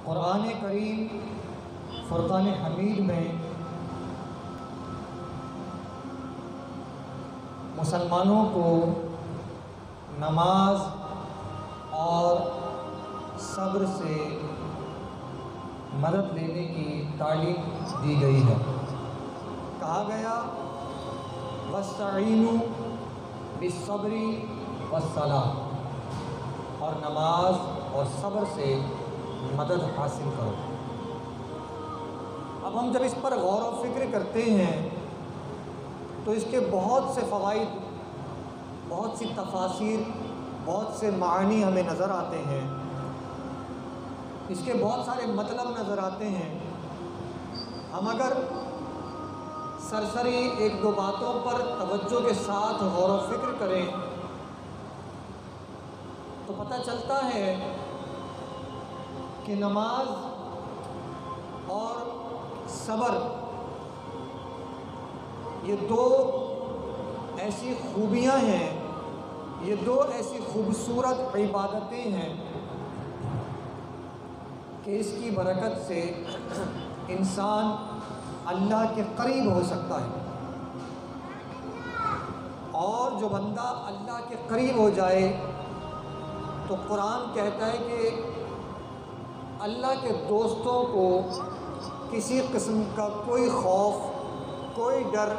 قرآن کریم فرقان حمید میں مسلمانوں کو نماز اور صبر سے مدد لینے کی تعلیم دی گئی ہے۔ کہا گیا وَاسْتَعِینُوا بِالصَّبْرِ وَالصَّلَاةِ، اور نماز اور صبر سے مدد حاصل کرو۔ اب ہم جب اس پر غور و فکر کرتے ہیں تو اس کے بہت سے فوائد، بہت سی تفاسیر، بہت سے معنی ہمیں نظر آتے ہیں، اس کے بہت سارے مطلب نظر آتے ہیں۔ ہم اگر سرسری ایک دو باتوں پر توجہ کے ساتھ غور و فکر کریں تو پتہ چلتا ہے کہ نماز اور صبر یہ دو ایسی خوبیاں ہیں، یہ دو ایسی خوبصورت عبادتیں ہیں کہ اس کی برکت سے انسان اللہ کے قریب ہو سکتا ہے، اور جو بندہ اللہ کے قریب ہو جائے تو قرآن کہتا ہے کہ اللہ کے دوستوں کو کسی قسم کا کوئی خوف، کوئی ڈر،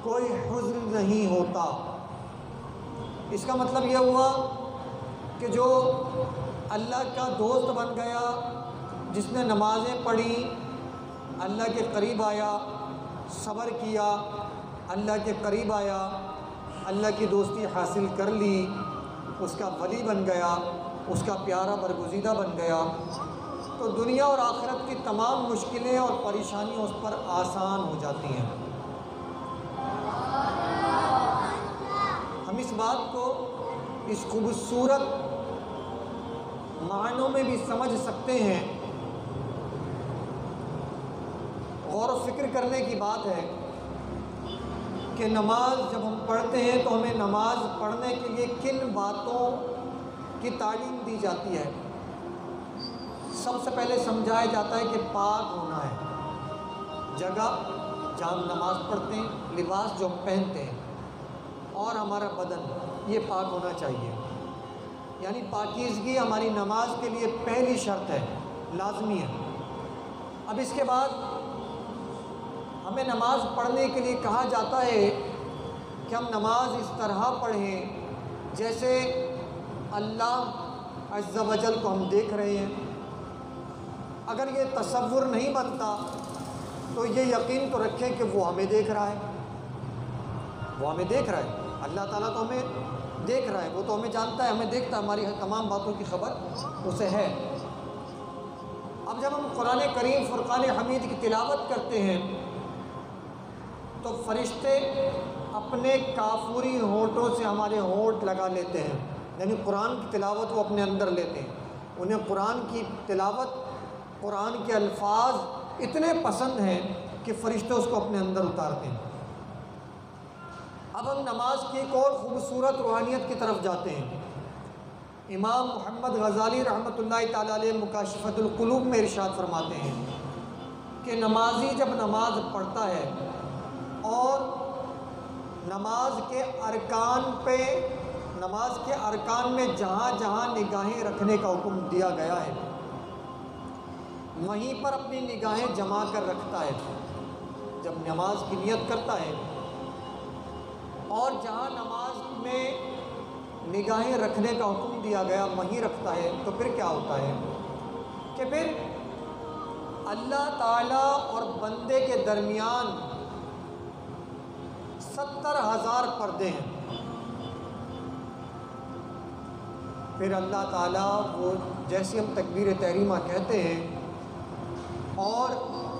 کوئی حزن نہیں ہوتا۔ اس کا مطلب یہ ہوا کہ جو اللہ کا دوست بن گیا، جس نے نمازیں پڑھیں، اللہ کے قریب آیا، صبر کیا، اللہ کے قریب آیا، اللہ کی دوستی حاصل کر لی، اس کا ولی بن گیا، اس کا پیارا برگزیدہ بن گیا، تو دنیا اور آخرت کی تمام مشکلیں اور پریشانیاں اس پر آسان ہو جاتی ہیں۔ ہم اس بات کو اس خوبصورت معنوں میں بھی سمجھ سکتے ہیں۔ غور و فکر کرنے کی بات ہے کہ نماز جب ہم پڑھتے ہیں تو ہمیں نماز پڑھنے کے لیے کن باتوں کی تعلیم دی جاتی ہے۔ سب سے پہلے سمجھایا جاتا ہے کہ پاک ہونا ہے، جگہ جہاں ہم نماز پڑھتے ہیں، لباس جو ہم پہنتے ہیں، اور ہمارا بدن یہ پاک ہونا چاہیے۔ یعنی پاکیزگی ہماری نماز کے لیے پہلی شرط ہے، لازمی ہے۔ اب اس کے بعد ہمیں نماز پڑھنے کے لیے کہا جاتا ہے کہ ہم نماز اس طرح پڑھیں جیسے اللہ عز و جل کو ہم دیکھ رہے ہیں۔ اگر یہ تصور نہیں بنتا تو یہ یقین تو رکھیں کہ وہ ہمیں دیکھ رہا ہے، وہ ہمیں دیکھ رہا ہے۔ اللہ تعالیٰ تو ہمیں دیکھ رہا ہے، وہ تو ہمیں جانتا ہے، ہمیں دیکھتا ہے، ہماری تمام باتوں کی خبر اسے ہے۔ اب جب ہم قرآن کریم فرقان حمید کی تلاوت کرتے ہیں تو فرشتے اپنے کافوری ہونٹوں سے ہمارے ہونٹ لگا لیتے ہیں، یعنی قرآن کی تلاوت وہ اپنے اندر لیتے ہیں۔ انہیں قرآن کی تلاوت، قرآن کے الفاظ اتنے پسند ہیں کہ فرشتے اس کو اپنے اندر اتارتے ہیں۔ اب ہم نماز کی ایک اور خوبصورت روحانیت کی طرف جاتے ہیں۔ امام محمد غزالی رحمۃ اللہ تعالیٰ علیہ مکاشفۃ القلوب میں ارشاد فرماتے ہیں کہ نمازی جب نماز پڑھتا ہے اور نماز کے ارکان میں جہاں جہاں نگاہیں رکھنے کا حکم دیا گیا ہے وہیں پر اپنی نگاہیں جما کر رکھتا ہے۔ جب نماز کی نیت کرتا ہے اور جہاں نماز میں نگاہیں رکھنے کا حکم دیا گیا وہیں رکھتا ہے تو پھر کیا ہوتا ہے کہ پھر اللہ تعالیٰ اور بندے کے درمیان 70,000 پردے ہیں۔ پھر اللہ تعالیٰ وہ جیسے ہم تکبیر تحریمہ کہتے ہیں اور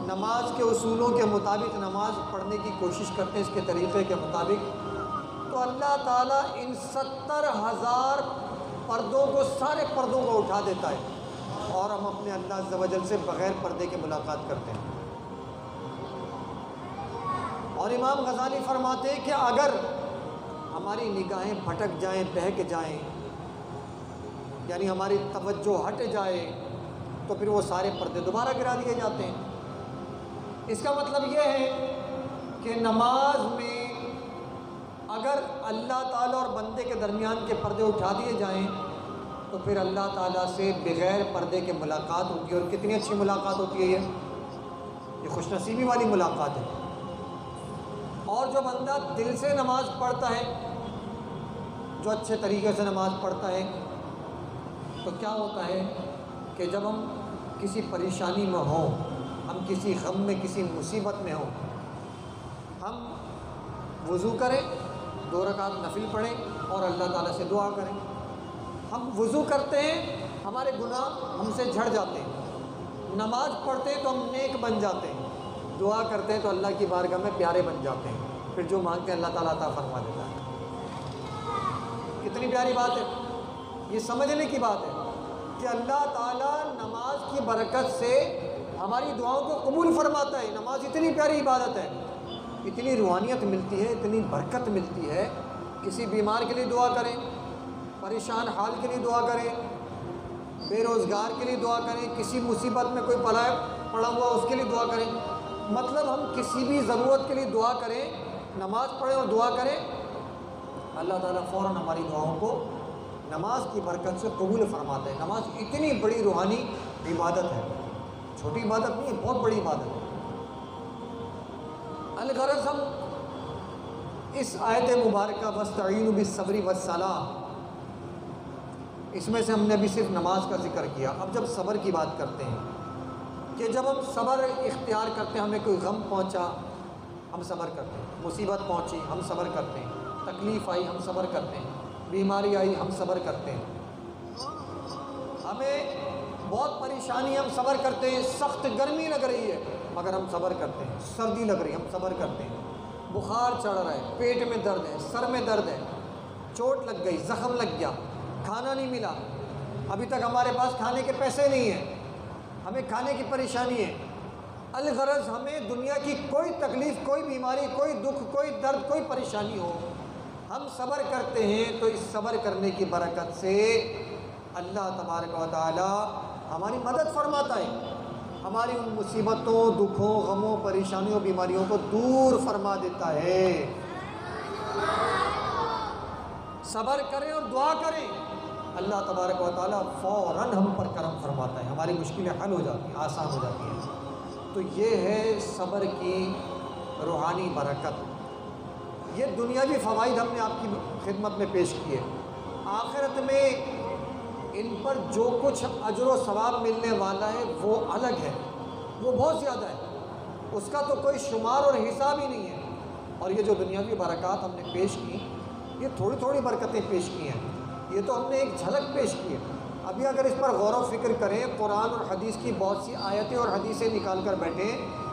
نماز کے اصولوں کے مطابق نماز پڑھنے کی کوشش کرتے ہیں، اس کے طریقے کے مطابق، تو اللہ تعالیٰ ان 70,000 پردوں کو، سارے پردوں کو اٹھا دیتا ہے اور ہم اپنے اللہ عز و جل سے بغیر پردے کے ملاقات کرتے ہیں۔ اور امام غزالی فرماتے ہیں کہ اگر ہماری نگاہیں بھٹک جائیں، بہک جائیں، یعنی ہماری توجہ ہٹ جائے تو پھر وہ سارے پردے دوبارہ گرا دیے جاتے ہیں۔ اس کا مطلب یہ ہے کہ نماز میں اگر اللہ تعالیٰ اور بندے کے درمیان کے پردے اٹھا دیے جائیں تو پھر اللہ تعالیٰ سے بغیر پردے کے ملاقات ہوتی ہے، اور کتنی اچھی ملاقات ہوتی ہے یہ خوش نصیبی والی ملاقات ہے۔ اور جو بندہ دل سے نماز پڑھتا ہے، جو اچھے طریقے سے نماز پڑھتا ہے، تو کیا ہوتا ہے کہ جب ہم کسی پریشانی میں ہوں، ہم کسی غم میں، کسی مصیبت میں ہوں، ہم وضو کریں، 2 رکعت نفل پڑھیں اور اللہ تعالیٰ سے دعا کریں۔ ہم وضو کرتے ہیں، ہمارے گناہ ہم سے جھڑ جاتے ہیں، نماز پڑھتے ہیں تو ہم نیک بن جاتے ہیں، دعا کرتے ہیں تو اللہ کی بارگاہ میں پیارے بن جاتے ہیں، پھر جو مانگتے ہیں اللہ تعالیٰ عطا فرما دیتا ہے۔ کتنی پیاری بات ہے، یہ سمجھنے کی بات ہے کہ اللہ تعالیٰ نماز کی برکت سے ہماری دعاؤں کو قبول فرماتا ہے۔ نماز اتنی پیاری عبادت ہے، اتنی روحانیت ملتی ہے، اتنی برکت ملتی ہے۔ کسی بیمار کے لیے دعا کریں، پریشان حال کے لیے دعا کریں، بے روزگار کے لیے دعا کریں، کسی مصیبت میں کوئی پڑا ہوا اس کے لیے دعا کریں، مطلب ہم کسی بھی ضرورت کے لیے دعا کریں، نماز پڑھیں اور دعا کریں، اللہ تعالیٰ فوراً ہماری دعاؤں کو نماز کی برکت سے قبول فرماتا ہے۔ نماز اتنی بڑی روحانی عبادت ہے، چھوٹی عبادت نہیں ہے، بہت بڑی عبادت ہے۔ الغرض ہم اس آیت مبارکہ وَاسْتَعِینُوا بِالصَّبْرِ وَالصَّلَاةِ، اس میں سے ہم نے ابھی صرف نماز کا ذکر کیا۔ اب جب صبر کی بات کرتے ہیں کہ جب ہم صبر اختیار کرتے ہیں، ہمیں کوئی غم پہنچا ہم صبر کرتے ہیں، مصیبت پہنچی ہم صبر کرتے ہیں، تکلیف آئی ہم صبر کرتے ہیں، بیماری آئی ہم صبر کرتے ہیں، ہمیں بہت پریشانی ہم صبر کرتے ہیں، سخت گرمی لگ رہی ہے مگر ہم صبر کرتے ہیں، سردی لگ رہی ہے ہم صبر کرتے ہیں، بخار چڑھ رہا ہے، پیٹ میں درد ہے، سر میں درد ہے، چوٹ لگ گئی، زخم لگ گیا، کھانا نہیں ملا، ابھی تک ہمارے پاس کھانے کے پیسے نہیں ہیں، ہمیں کھانے کی پریشانی ہے۔ الغرض ہمیں دنیا کی کوئی تکلیف، کوئی بیماری، کوئی دکھ، کوئی درد، کوئی پریشانی ہو، ہم صبر کرتے ہیں تو اس صبر کرنے کی برکت سے اللہ تبارک و تعالی ہماری مدد فرماتا ہے، ہماری ان مصیبتوں، دکھوں، غموں، پریشانیوں، بیماریوں کو دور فرما دیتا ہے۔ صبر کریں اور دعا کریں، اللہ تبارک و تعالیٰ فوراً ہم پر کرم فرماتا ہے، ہماری مشکلیں حل ہو جاتی ہیں، آسان ہو جاتی ہیں۔ تو یہ ہے صبر کی روحانی برکت۔ یہ دنیاوی فوائد ہم نے آپ کی خدمت میں پیش کیے، آخرت میں ان پر جو کچھ اجر و ثواب ملنے والا ہے وہ الگ ہے، وہ بہت زیادہ ہے، اس کا تو کوئی شمار اور حساب ہی نہیں ہے۔ اور یہ جو دنیاوی برکات ہم نے پیش کی، یہ تھوڑی تھوڑی برکتیں پیش کی ہیں، یہ تو ہم نے ایک جھلک پیش کی ہے۔ ابھی اگر اس پر غور و فکر کریں، قرآن اور حدیث کی بہت سی آیتیں اور حدیثیں نکال کر بیٹھیں،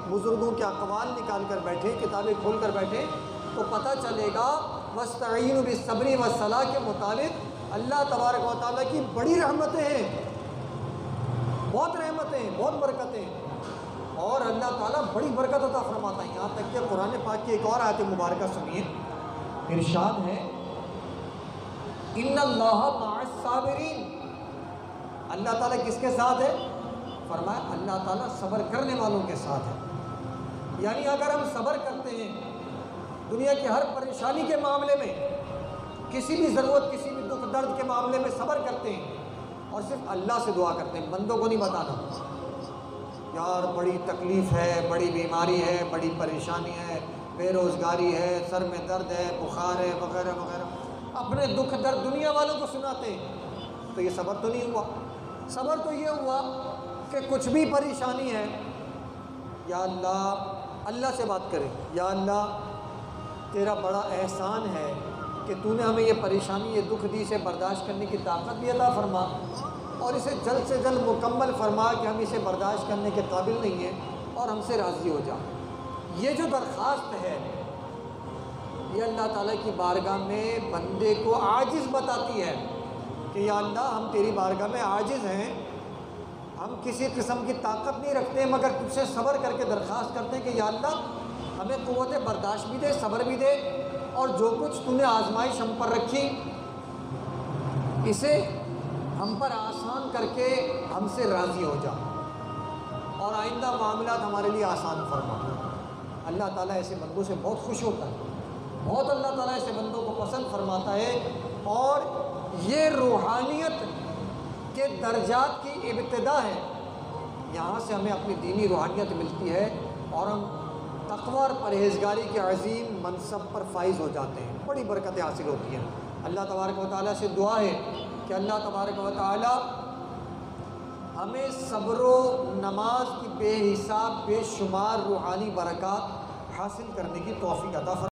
بزرگوں کے اقوال نکال کر بیٹھیں، کتابیں کھول کر بیٹھیں، تو پتہ چلے گا وَاسْتَعِینُوا بِالصَّبْرِ وَالصَّلَاةِ کے مطابق اللہ تبارک و تعالیٰ کی بڑی رحمتیں ہیں، بہت رحمتیں ہیں، بہت برکتیں ہیں، اور اللہ تعالیٰ بڑی برکت عطا فرماتا ہے۔ یہاں تک کہ قرآن پاک کی ایک اور آیت مبارکہ سنیے، ارشاد ہے ان اللہ مع الصابرین، اللہ تعالیٰ کس کے ساتھ ہے؟ فرمایا اللہ تعالیٰ صبر کرنے والوں کے ساتھ ہے۔ یعنی اگر ہم صبر کرتے ہیں دنیا کی ہر پریشانی کے معاملے میں، کسی بھی ضرورت، کسی بھی دکھ درد کے معاملے میں صبر کرتے ہیں اور صرف اللہ سے دعا کرتے ہیں، بندوں کو نہیں بتانا یار بڑی تکلیف ہے، بڑی بیماری ہے، بڑی پریشانی ہے، بے روزگاری ہے، سر میں درد ہے، بخار ہے، وغیرہ وغیرہ، اپنے دکھ درد دنیا والوں کو سناتے ہیں، تو یہ صبر تو نہیں ہوا۔ صبر تو یہ ہوا کہ کچھ بھی پریشانی ہے، یا اللہ، اللہ سے بات کریں، یا اللہ تیرا بڑا احسان ہے کہ تو نے ہمیں یہ پریشانی، یہ دکھ دی، اسے برداشت کرنے کی طاقت بھی عطا فرما، اور اسے جلد سے جلد مکمل فرما کہ ہم اسے برداشت کرنے کے قابل نہیں ہیں، اور ہم سے راضی ہو جا۔ یہ جو درخواست ہے یہ اللہ تعالیٰ کی بارگاہ میں بندے کو عاجز بتاتی ہے کہ یا اللہ ہم تیری بارگاہ میں عاجز ہیں، ہم کسی قسم کی طاقت نہیں رکھتے مگر تجھ سے صبر کر کے درخواست کرتے ہیں کہ یا اللہ ہمیں قوت برداشت بھی دے، صبر بھی دے، اور جو کچھ تو نے آزمائش ہم پر رکھی اسے ہم پر آسان کر کے ہم سے راضی ہو جا اور آئندہ معاملات ہمارے لیے آسان فرما۔ اللہ تعالیٰ ایسے بندوں سے بہت خوش ہوتا ہے، بہت اللہ تعالیٰ ایسے بندوں کو پسند فرماتا ہے، اور یہ روحانیت کے درجات کی ابتدا ہے۔ یہاں سے ہمیں اپنی دینی روحانیت ملتی ہے اور ہم تقوی اور پرہیزگاری کے عظیم منصب پر فائز ہو جاتے ہیں، بڑی برکتیں حاصل ہوتی ہیں۔ اللہ تبارک و تعالیٰ سے دعا ہے کہ اللہ تبارک و تعالیٰ ہمیں صبر و نماز کی بے حساب بے شمار روحانی برکات حاصل کرنے کی توفیق عطا فرمائے۔